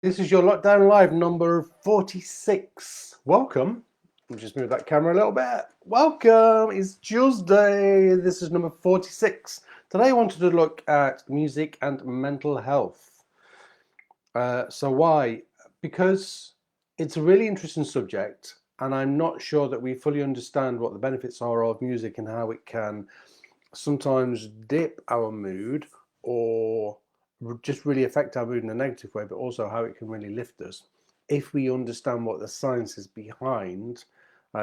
This is your Lockdown Live number 46. Welcome. I'll just move that camera a little bit. Welcome. It's Tuesday. This is number 46. Today I wanted to look at music and mental health. So why? Because it's a really interesting subject, and I'm not sure that we fully understand what the benefits are of music and how it can sometimes dip our mood or just really affect our mood in a negative way, but also how it can really lift us if we understand what the science is behind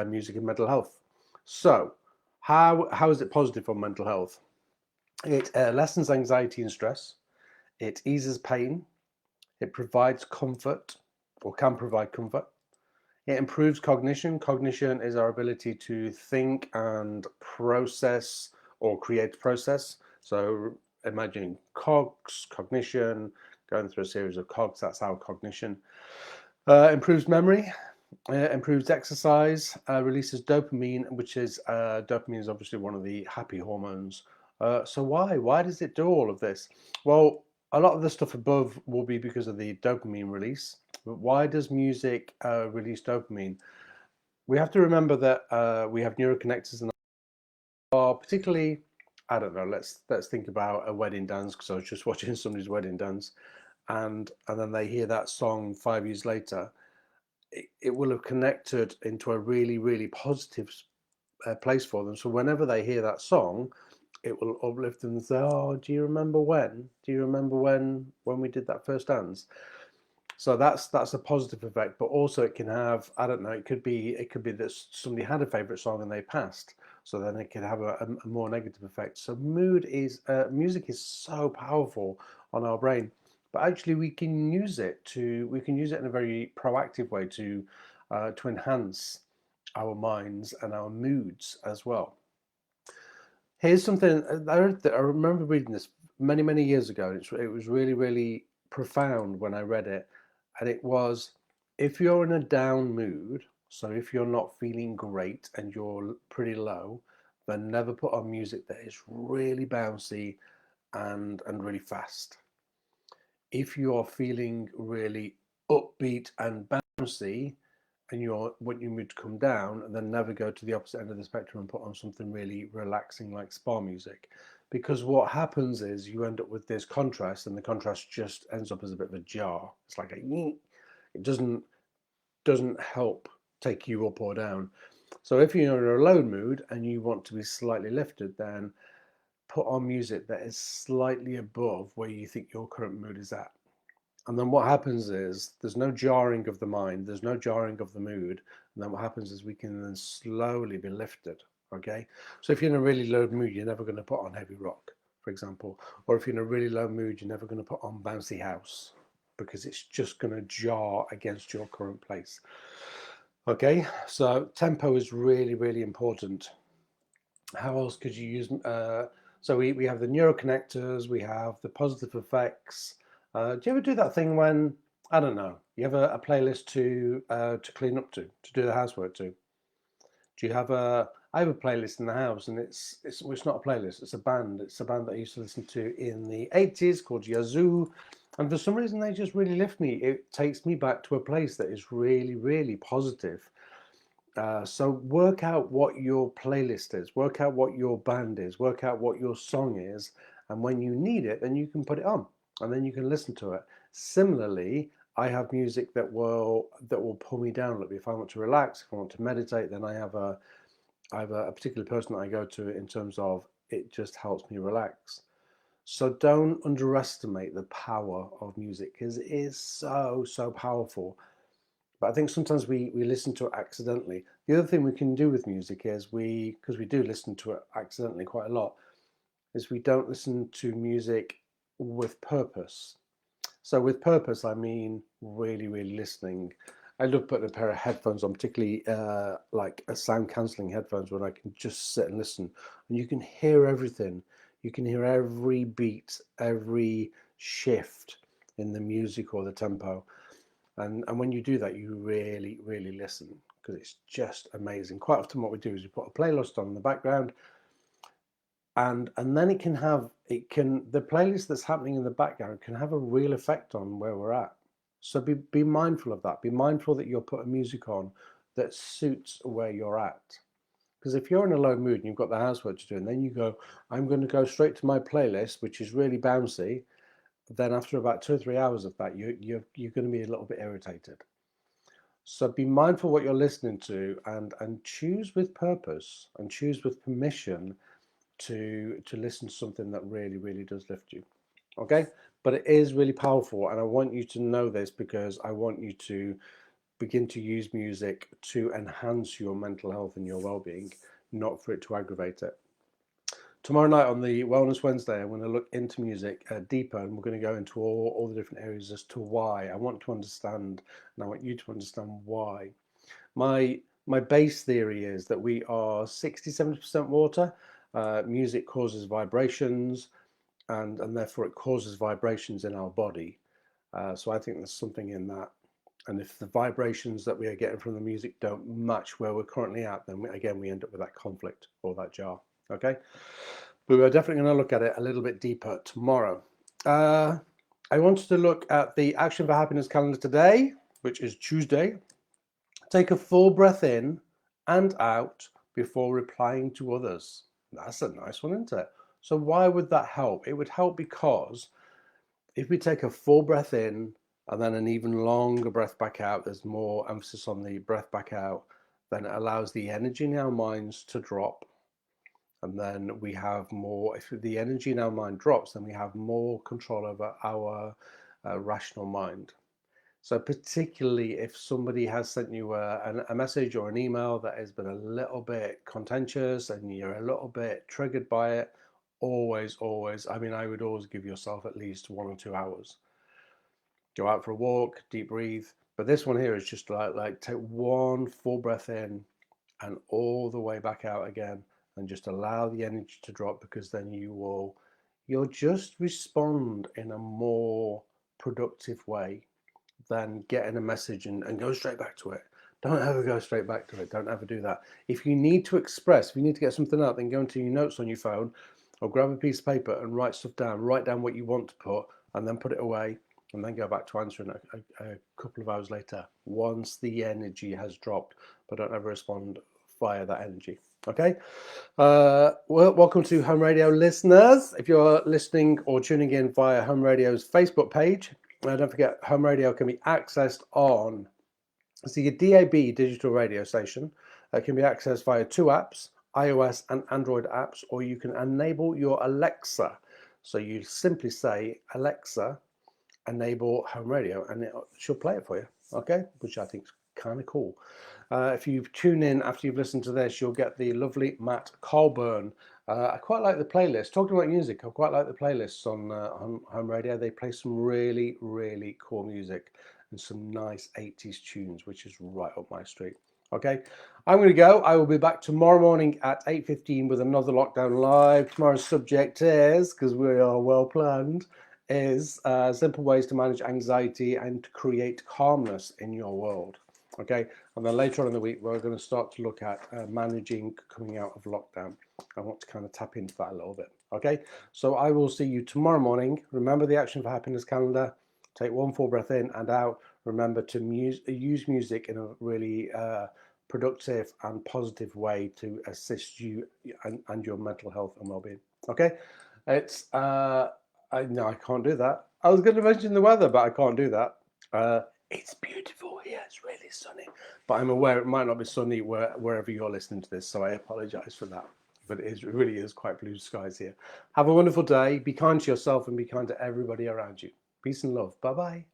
music and mental health. So, how is it positive for mental health? It lessens anxiety and stress. It eases pain. It provides comfort, or can provide comfort. It improves cognition. Cognition is our ability to think and process or create process. So imagine cogs, cognition, going through a series of cogs, that's our cognition. Improves memory, improves exercise, releases dopamine, which is dopamine is obviously one of the happy hormones. So why? Why does it do all of this? Well, a lot of the stuff above will be because of the dopamine release. But why does music release dopamine? We have to remember that we have neuroconnectors in our, particularly, I don't know. Let's think about a wedding dance because I was just watching somebody's wedding dance, and then they hear that song 5 years later. It will have connected into a really positive place for them. So whenever they hear that song, it will uplift them and say, "Oh, do you remember when? Do you remember when we did that first dance?" So that's a positive effect, but also it can have, I don't know, it could be that somebody had a favorite song and they passed, so then it could have a more negative effect. So music is so powerful on our brain, but actually we can use it in a very proactive way to enhance our minds and our moods as well. Here's something I remember reading this many years ago. It was really profound when I read it, and it was, if you're in a down mood, so if you're not feeling great and you're pretty low, then never put on music that is really bouncy and really fast. If you're feeling really upbeat and bouncy and you want your mood to come down, and then never go to the opposite end of the spectrum and put on something really relaxing like spa music. Because what happens is you end up with this contrast, and the contrast just ends up as a bit of a jar. It's like it doesn't help take you up or down. So if you're in a low mood and you want to be slightly lifted, then put on music that is slightly above where you think your current mood is at. And then what happens is there's no jarring of the mind, there's no jarring of the mood. And then what happens is we can then slowly be lifted. Okay. So if you're in a really low mood, you're never going to put on heavy rock, for example. Or if you're in a really low mood, you're never going to put on bouncy house because it's just going to jar against your current place. Okay. So tempo is really important. How else could you use? So we have the neuroconnectors, we have the positive effects. Do you ever do that thing when, I don't know, you have a playlist to clean up to do the housework to? Do you have a? I have a playlist in the house, and it's not a playlist. It's a band. It's a band that I used to listen to in the 80s called Yazoo, and for some reason they just really lift me. It takes me back to a place that is really positive. So work out what your playlist is, work out what your band is, work out what your song is, and when you need it, then you can put it on, and then you can listen to it. Similarly, I have music that will pull me down a little bit. If I want to relax, if I want to meditate, then I have a particular person that I go to in terms of it just helps me relax. So don't underestimate the power of music because it is so powerful. But I think sometimes we listen to it accidentally. The other thing we can do with music is because we do listen to it accidentally quite a lot, is we don't listen to music with purpose. So with purpose, I mean really listening. I love putting a pair of headphones on, particularly like a sound cancelling headphones, when I can just sit and listen, and you can hear everything. You can hear every beat, every shift in the music or the tempo. And when you do that, you really listen because it's just amazing. Quite often what we do is we put a playlist on in the background, and then the playlist that's happening in the background can have a real effect on where we're at. So be mindful of that. Be mindful that you're putting music on that suits where you're at. Because if you're in a low mood and you've got the housework to do, and then you go, I'm going to go straight to my playlist, which is really bouncy, then after about 2 or 3 hours of that, you're going to be a little bit irritated. So be mindful what you're listening to, and choose with purpose and choose with permission to listen to something that really does lift you. Okay, but it is really powerful, and I want you to know this because I want you to begin to use music to enhance your mental health and your well-being, not for it to aggravate it. Tomorrow night on the Wellness Wednesday, I'm going to look into music deeper, and we're going to go into all the different areas as to why. I want to understand, and I want you to understand why. My base theory is that we are 60-70% water. Music causes vibrations, and therefore it causes vibrations in our body. So I think there's something in that. And if the vibrations that we are getting from the music don't match where we're currently at, then again, we end up with that conflict or that jar. Okay, but we're definitely going to look at it a little bit deeper tomorrow. I wanted to look at the Action for Happiness calendar today, which is Tuesday. Take a full breath in and out before replying to others. That's a nice one, isn't it? So why would that help? It would help because if we take a full breath in and then an even longer breath back out, there's more emphasis on the breath back out, then it allows the energy in our minds to drop. And then we have more, if the energy in our mind drops, then we have more control over our rational mind. So particularly if somebody has sent you a message or an email that has been a little bit contentious and you're a little bit triggered by it, always, I mean, I would always give yourself at least 1 or 2 hours. Go out for a walk, deep breathe. But this one here is just like take one full breath in and all the way back out again, and just allow the energy to drop, because then you'll just respond in a more productive way than getting a message and go straight back to it. Don't ever go straight back to it. Don't ever do that. If you need to express, if you need to get something out, then go into your notes on your phone or grab a piece of paper and write stuff down. Write down what you want to put and then put it away, and then go back to answering a couple of hours later once the energy has dropped. But don't ever respond via that energy. Okay. Well, welcome to Home Radio listeners. If you're listening or tuning in via Home Radio's Facebook page, don't forget Home Radio can be accessed on your DAB digital radio station. It can be accessed via 2 apps, iOS and Android apps, or you can enable your Alexa. So you simply say, Alexa, enable Home Radio, and she'll play it for you. Okay, which I think is kind of cool. If you tune in after you've listened to this, you'll get the lovely Matt Colburn. I quite like the playlist. Talking about music, I quite like the playlists on Home Radio. They play some really cool music and some nice 80s tunes, which is right up my street. Okay, I'm going to go. I will be back tomorrow morning at 8:15 with another Lockdown Live. Tomorrow's subject is, because we are well planned, is simple ways to manage anxiety and to create calmness in your world. Okay, and then later on in the week, we're going to start to look at managing coming out of lockdown. I want to kind of tap into that a little bit. Okay, so I will see you tomorrow morning. Remember the Action for Happiness calendar. Take one full breath in and out. Remember to use music in a really productive and positive way to assist you and your mental health and well-being. Okay, it's no, I can't do that. I was going to mention the weather, but I can't do that. It's beautiful here. It's really sunny, but I'm aware it might not be sunny wherever you're listening to this, so I apologize for that. But it really is quite blue skies here. Have a wonderful day. Be kind to yourself and be kind to everybody around you. Peace and love. Bye-bye.